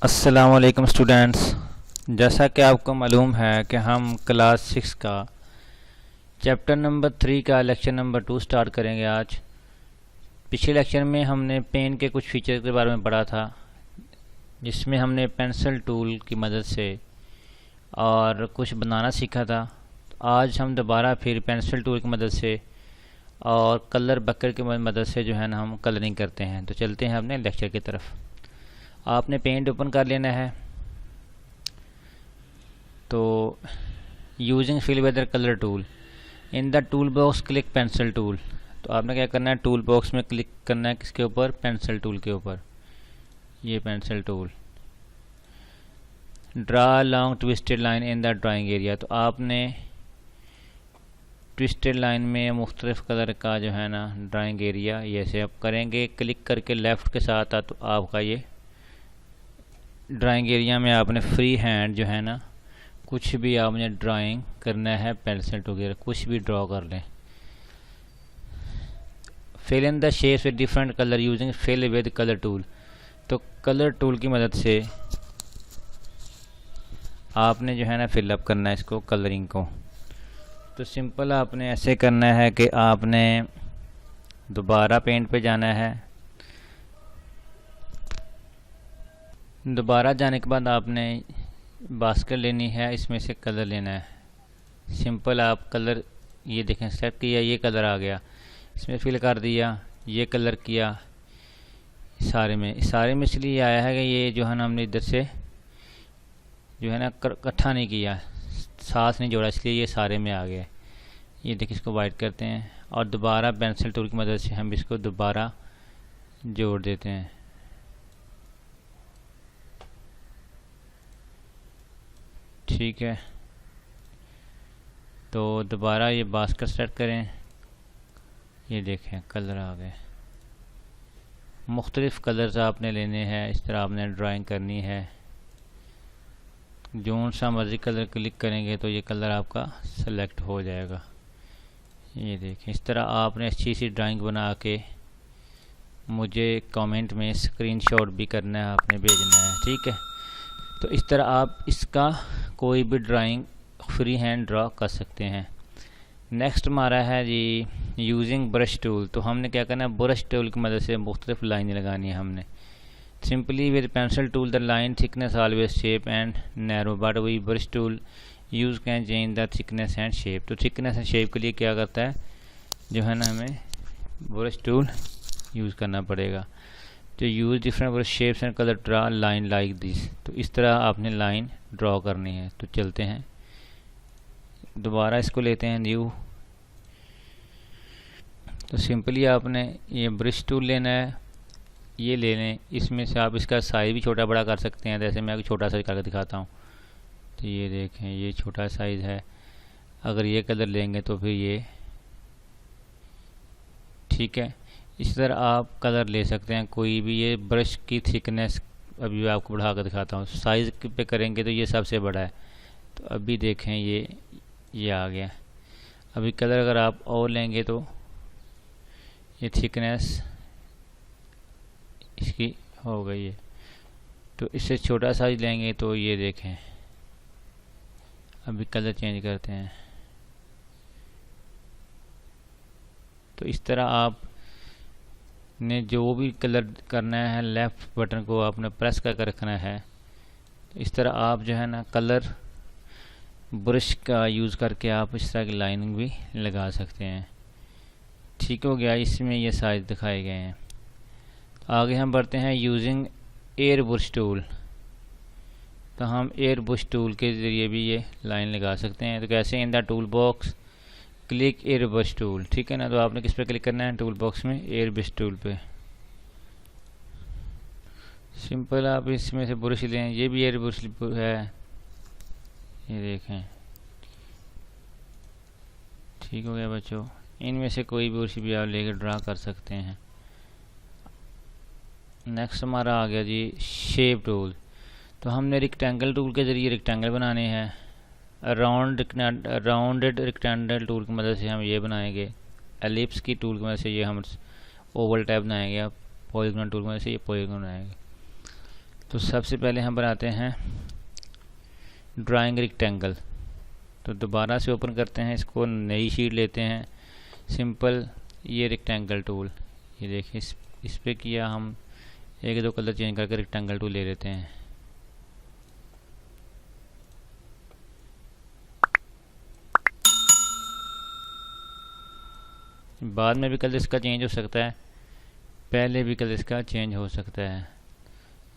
अस्सलामुअलैकुम स्टूडेंट्स। जैसा कि आपको मालूम है कि हम क्लास 6 का चैप्टर नंबर 3 का लेक्चर नंबर 2 स्टार्ट करेंगे आज। पिछले लेक्चर में हमने पेन के कुछ फीचर के बारे में पढ़ा था, जिसमें हमने पेंसिल टूल की मदद से और कुछ बनाना सीखा था। तो आज हम दोबारा फिर पेंसिल टूल की मदद से और कलर बकेट की मदद से जो है ना हम कलरिंग करते हैं। तो चलते हैं अपने लेक्चर की तरफ। आपने पेंट ओपन कर लेना है। तो using fill with colour tool in the tool box click pencil tool. तो आपने क्या करना है, टूल बॉक्स में क्लिक करना है, किसके ऊपर, पेंसिल टूल के ऊपर। ये pencil tool. Draw long twisted line in the drawing area. तो आपने ट्विस्टेड लाइन में मुख्तलिफ कलर का जो है ना ड्राइंग एरिया ये से आप करेंगे। क्लिक करके लेफ़्ट के साथ तो आपका ये ड्राइंग एरिया में आपने फ्री हैंड जो है ना कुछ भी आपने ड्राइंग करना है, पेंसिल वगैरह कुछ भी ड्रॉ कर लें। Fill in the shapes with different colour using fill with colour tool. तो कलर टूल की मदद से आपने जो है ना फिलअप करना है इसको, कलरिंग को। तो सिंपल आपने ऐसे करना है कि आपने दोबारा पेंट पे जाना है। दोबारा जाने के बाद आपने बास्केट लेनी है, इसमें से कलर लेना है। सिंपल आप कलर ये देखें, सेलेक्ट किया, ये कलर आ गया, इसमें फिल कर दिया, ये कलर किया। सारे में इसलिए आया है कि ये जो है ना हमने इधर से जो है ना इकट्ठा नहीं किया, साथ नहीं जोड़ा, इसलिए ये सारे में आ गया। ये देखिए, इसको वाइट करते हैं और दोबारा पेंसिल टूल की मदद से हम इसको दोबारा जोड़ देते हैं। ठीक है, तो दोबारा ये बास्केट सेट करें। ये देखें कलर आ गए। मुख्तलिफ कलर्स आपने लेने हैं, इस तरह आपने ड्राइंग करनी है। जो सा मर्जी कलर क्लिक करेंगे तो ये कलर आपका सेलेक्ट हो जाएगा। ये देखें, इस तरह आपने अच्छी सी ड्राइंग बना के मुझे कमेंट में स्क्रीनशॉट भी करना है, आपने भेजना है। ठीक है, तो इस तरह आप इसका कोई भी ड्राइंग फ्री हैंड ड्रॉ कर सकते हैं। नेक्स्ट हमारा है जी यूजिंग ब्रश टूल। तो हमने क्या करना है, ब्रश टूल की मदद से मुख्तलिफ लाइनें लगानी है हमने। Simply with pencil tool the line thickness always shape and narrow but we brush tool use can change the thickness and shape. तो थिकनेस एंड शेप के लिए क्या करता है, जो है ना हमें ब्रश टूल यूज़ करना पड़ेगा। तो use different brush shapes and colour draw line like this. तो इस तरह आपने लाइन ड्रॉ करनी है। तो चलते हैं, दोबारा इसको लेते हैं न्यू। तो सिंपली आपने ये ब्रश टूल लेना है, ये ले लें। इसमें से आप इसका साइज़ भी छोटा बड़ा कर सकते हैं। जैसे मैं छोटा साइज करके दिखाता हूँ। तो ये देखें, ये छोटा साइज़ है। अगर ये कलर लेंगे तो फिर ये, ठीक है, इस तरह आप कलर ले सकते हैं कोई भी। ये ब्रश की थिकनेस अभी आपको बढ़ा कर दिखाता हूँ। साइज़ पे करेंगे तो ये सबसे बड़ा है। तो अभी देखें ये आ गया। अभी कलर अगर आप और लेंगे तो ये थिकनेस इसकी हो गई है। तो इससे छोटा साइज लेंगे तो ये देखें, अभी कलर चेंज करते हैं। तो इस तरह आप ने जो भी कलर करना है, लेफ़्ट बटन को आपने प्रेस करके रखना है। तो इस तरह आप जो है ना कलर ब्रश का यूज़ करके आप इस तरह की लाइनिंग भी लगा सकते हैं। ठीक हो गया, इसमें ये साइज दिखाए गए हैं। आगे हम बढ़ते हैं यूजिंग एयर ब्रश टूल। तो हम एयर ब्रश टूल के ज़रिए भी ये लाइन लगा सकते हैं। तो कैसे, इन the tool box click air brush tool. ठीक है ना, तो आपने किस पे क्लिक करना है, टूल बॉक्स में एयर ब्रश टूल पे। सिंपल आप इसमें से ब्रश लें, ये भी एयर ब्रश है, ये देखें। ठीक हो गया बच्चों, इनमें से कोई भी ब्रश भी आप लेकर ड्रा कर सकते हैं। नेक्स्ट हमारा आ गया जी शेप टूल। तो हमने रेक्टेंगल टूल के ज़रिए रेक्टेंगल बनाने हैं। राउंडेड रेक्टेंगल टूल की मदद से हम ये बनाएंगे। एलिप्स की टूल की मदद से ये हम ओवल टाइप बनाएंगे। पॉलीगॉन टूल की मदद से ये पॉलीगॉन बनाएंगे। तो सबसे पहले हम बनाते हैं ड्राइंग रेक्टेंगल। तो दोबारा से ओपन करते हैं इसको, नई शीट लेते हैं, सिंपल ये रेक्टेंगल टूल, ये देखिए इस पे किया, हम एक दो कलर चेंज करके रेक्टेंगल टूल ले लेते हैं। बाद में भी कलर इसका चेंज हो सकता है, पहले भी कलर इसका चेंज हो सकता है।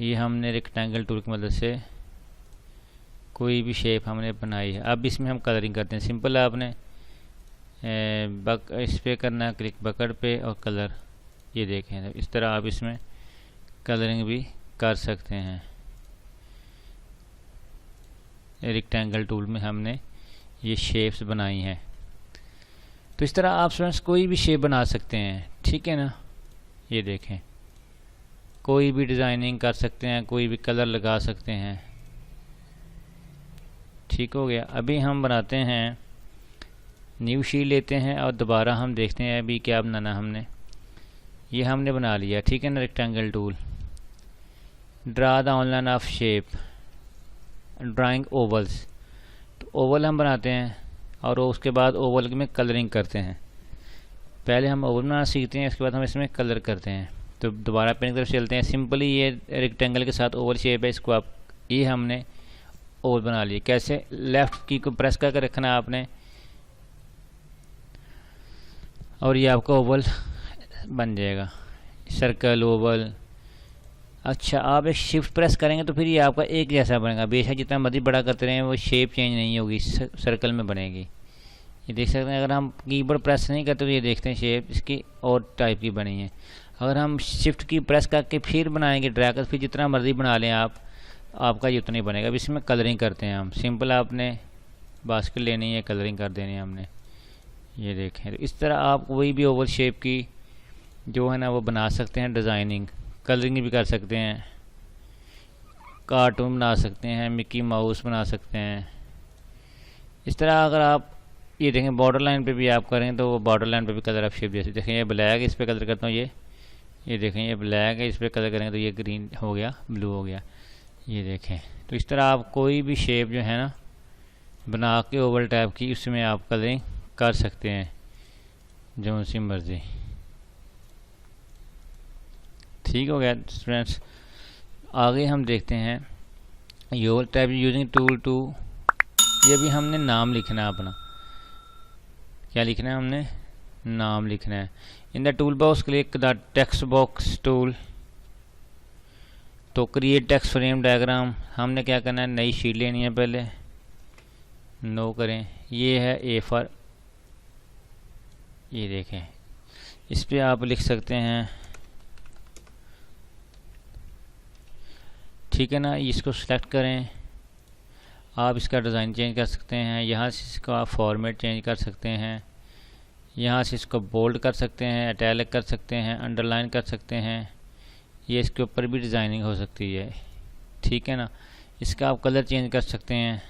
ये हमने रेक्टेंगल टूल की मदद से कोई भी शेप हमने बनाई है। अब इसमें हम कलरिंग करते हैं। सिंपल आपने इस पे करना है क्लिक, बकेट पे, और कलर, ये देखें इस तरह आप इसमें कलरिंग भी कर सकते हैं। रेक्टेंगल टूल में हमने ये शेप्स बनाई हैं। तो इस तरह आप स्टूडेंट्स कोई भी शेप बना सकते हैं, ठीक है ना। ये देखें, कोई भी डिज़ाइनिंग कर सकते हैं, कोई भी कलर लगा सकते हैं। ठीक हो गया। अभी हम बनाते हैं, न्यू शीट लेते हैं और दोबारा हम देखते हैं अभी क्या बनाना हमने। ये हमने बना लिया, ठीक है ना। Rectangle tool, draw the online off shape, drawing vowels. तो ओवल हम बनाते हैं और उसके बाद ओवल में कलरिंग करते हैं। पहले हम ओवल बनाना सीखते हैं, उसके बाद हम इसमें कलर करते हैं। तो दोबारा पेन की तरफ चलते हैं। सिंपली ये रेक्टेंगल के साथ ओवल शेप है, इसको आप, ये हमने ओवल बना लिया। कैसे? लेफ़्ट की को प्रेस करके रखना है आपने और ये आपका ओवल बन जाएगा, सर्कल, ओवल। अच्छा, आप एक शिफ्ट प्रेस करेंगे तो फिर ये आपका एक जैसा बनेगा। बेशक जितना मर्जी बड़ा करते रहें वो शेप चेंज नहीं होगी, सर्कल में बनेगी। ये देख सकते हैं। अगर हम कीबोर्ड प्रेस नहीं करते तो ये देखते हैं शेप इसकी और टाइप की बनी है। अगर हम शिफ्ट की प्रेस करके फिर बनाएंगे ड्रैग कर, फिर जितना मर्जी बना लें आप, आपका ये उतना ही बनेगा। अब इसमें कलरिंग करते हैं हम। सिंपल आपने बास्केट लेनी है, कलरिंग कर देनी है हमने। ये देखें, इस तरह आप कोई भी ओवल शेप की जो है ना वो बना सकते हैं। डिज़ाइनिंग, कलरिंग भी कर सकते हैं, कार्टून बना सकते हैं, मिकी माउस बना सकते हैं। इस तरह अगर आप ये देखें बॉर्डर लाइन पे भी आप करें तो वो बॉर्डर लाइन पे भी कलर आप शेप जैसे देखें। ये ब्लैक है, इस पर कलर करता हूँ, ये देखें ये ब्लैक है, इस पर कलर करेंगे तो ये ग्रीन हो गया, ब्लू हो गया। ये देखें। तो इस तरह आप कोई भी शेप जो है ना बना के ओवल टाइप की, उसमें आप कलरिंग कर सकते हैं जो सी मर्जी। ठीक हो गया स्टूडेंट्स। आगे हम देखते हैं your type using tool two. ये भी हमने नाम लिखना है अपना। क्या लिखना है हमने? नाम लिखना है। इन the tool box click the text box tool. तो क्रिएट टेक्स्ट फ्रेम डायग्राम, हमने क्या करना है, नई शीट लेनी है। पहले नो करें, ये है ए फॉर, ये देखें, इस पे आप लिख सकते हैं, ठीक है ना। इसको सिलेक्ट करें, आप इसका डिज़ाइन चेंज कर सकते हैं। यहाँ से इसको आप फॉर्मेट चेंज कर सकते हैं, यहाँ से इसको बोल्ड कर सकते हैं, इटैलिक कर सकते हैं, अंडरलाइन कर सकते हैं। ये इसके ऊपर भी डिज़ाइनिंग हो सकती है, ठीक है ना। इसका आप कलर चेंज कर सकते हैं।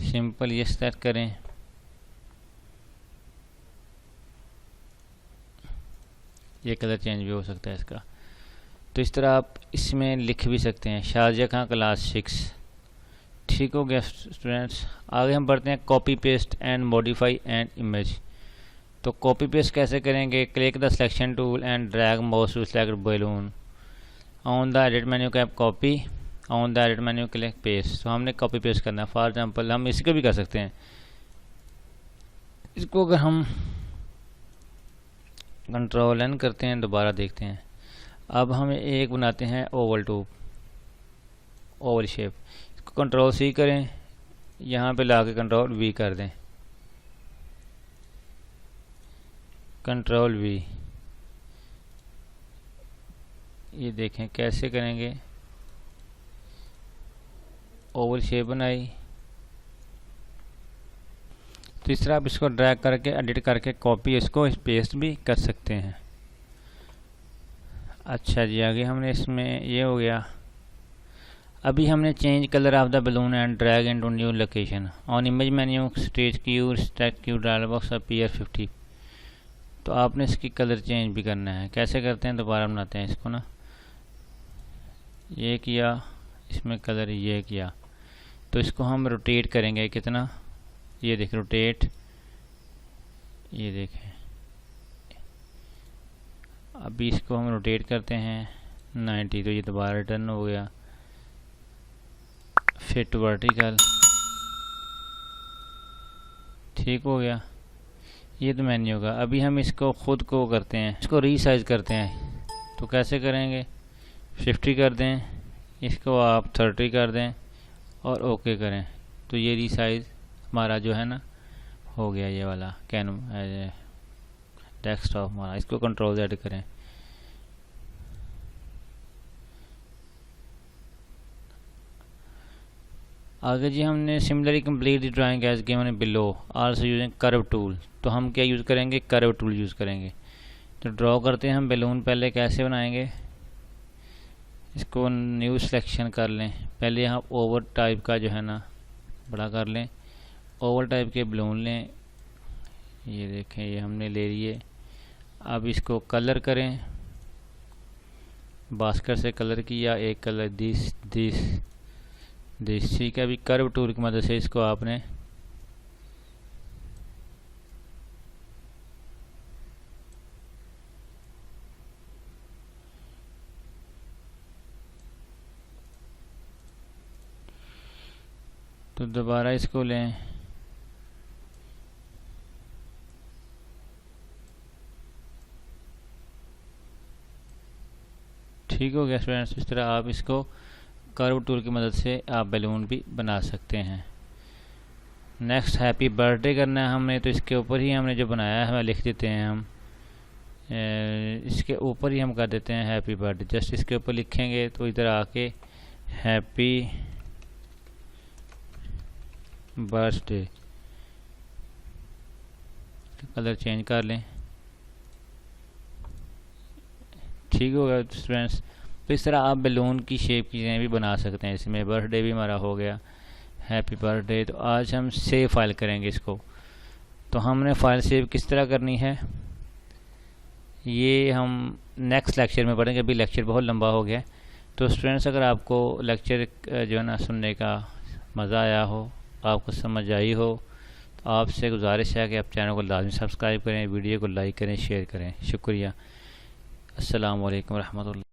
सिंपल ये सेलेक्ट करें, ये कलर चेंज भी हो सकता है इसका। तो इस तरह आप इसमें लिख भी सकते हैं, शारजा खां क्लास 6। ठीक हो गया स्टूडेंट्स। आगे हम बढ़ते हैं copy paste and modify and image. तो कॉपी पेस्ट कैसे करेंगे? Click the selection tool and drag mouse to select balloon on the edit menu cap copy, on the edit menu click paste. तो हमने copy paste करना है। For example हम इसको भी कर सकते हैं। इसको अगर हम कंट्रोल एन करते हैं, दोबारा देखते हैं। अब हम एक बनाते हैं ओवल टूब, ओवल शेप। इसको कंट्रोल सी करें, यहाँ पे ला के कंट्रोल वी कर दें, कंट्रोल वी। ये देखें कैसे करेंगे, ओवल शेप बनाई। तो इस तरह आप इसको ड्रैग करके एडिट करके कॉपी इसको पेस्ट भी कर सकते हैं। अच्छा जी, आगे हमने इसमें ये हो गया। अभी हमने change colour of the balloon and drag into new location on image menu stage queue stack queue dialog box appear 50। तो आपने इसकी कलर चेंज भी करना है। कैसे करते हैं, दोबारा बनाते हैं इसको ना। ये किया, इसमें कलर ये किया, तो इसको हम रोटेट करेंगे कितना, ये देख रोटेट, ये देखें। अभी इसको हम रोटेट करते हैं 90, तो ये दोबारा रिटर्न हो गया। फिट वर्टिकल, ठीक हो गया। ये तो मैन्यू होगा। अभी हम इसको खुद को करते हैं, इसको रीसाइज करते हैं। तो कैसे करेंगे, 50 कर दें, इसको आप 30 कर दें और ओके करें, तो ये रीसाइज हमारा जो है ना हो गया। ये वाला डेस्कटॉप हमारा, इसको कंट्रोल Z करें। आगे जी हमने similarly complete the drawing as given below also using curve tool. तो हम क्या यूज़ करेंगे, कर्व टूल यूज़ करेंगे। तो ड्रॉ करते हैं हम बैलून। पहले कैसे बनाएंगे, इसको न्यू सिलेक्शन कर लें। पहले यहाँ ओवल टाइप का जो है ना बड़ा कर लें, ओवल टाइप के बैलून लें। ये देखें, ये हमने ले लिए। अब इसको कलर करें, बास्केट से कलर किया, एक कलर दिस ठीक है। अभी कर्व टूल की मदद से इसको आपने तो दोबारा इसको लें, ठीक हो गया स्टूडेंट्स। इस तरह आप इसको कर्व टूल की मदद से आप बैलून भी बना सकते हैं। नेक्स्ट हैप्पी बर्थडे करना है हमने, तो इसके ऊपर ही हमने जो बनाया है लिख देते हैं हम, इसके ऊपर ही हम कर देते हैं हैप्पी बर्थडे। जस्ट इसके ऊपर लिखेंगे तो इधर आके हैप्पी बर्थडे, कलर चेंज कर लें, ठीक हो गया स्टूडेंट्स। तो इस तरह आप बैलून की शेप की चीज़ें भी बना सकते हैं। इसमें बर्थडे भी हमारा हो गया, हैप्पी बर्थडे। तो आज हम सेव फाइल करेंगे इसको। तो हमने फ़ाइल सेव किस तरह करनी है ये हम नेक्स्ट लेक्चर में पढ़ेंगे। अभी लेक्चर बहुत लंबा हो गया। तो स्टूडेंट्स, अगर आपको लेक्चर जो है ना सुनने का मज़ा आया हो, आपको समझ आई हो, तो आपसे गुजारिश है कि आप चैनल को लाजमी सब्सक्राइब करें, वीडियो को लाइक करें, शेयर करें। शुक्रिया। अस्सलाम वालेकुम रहमतुल्लाह।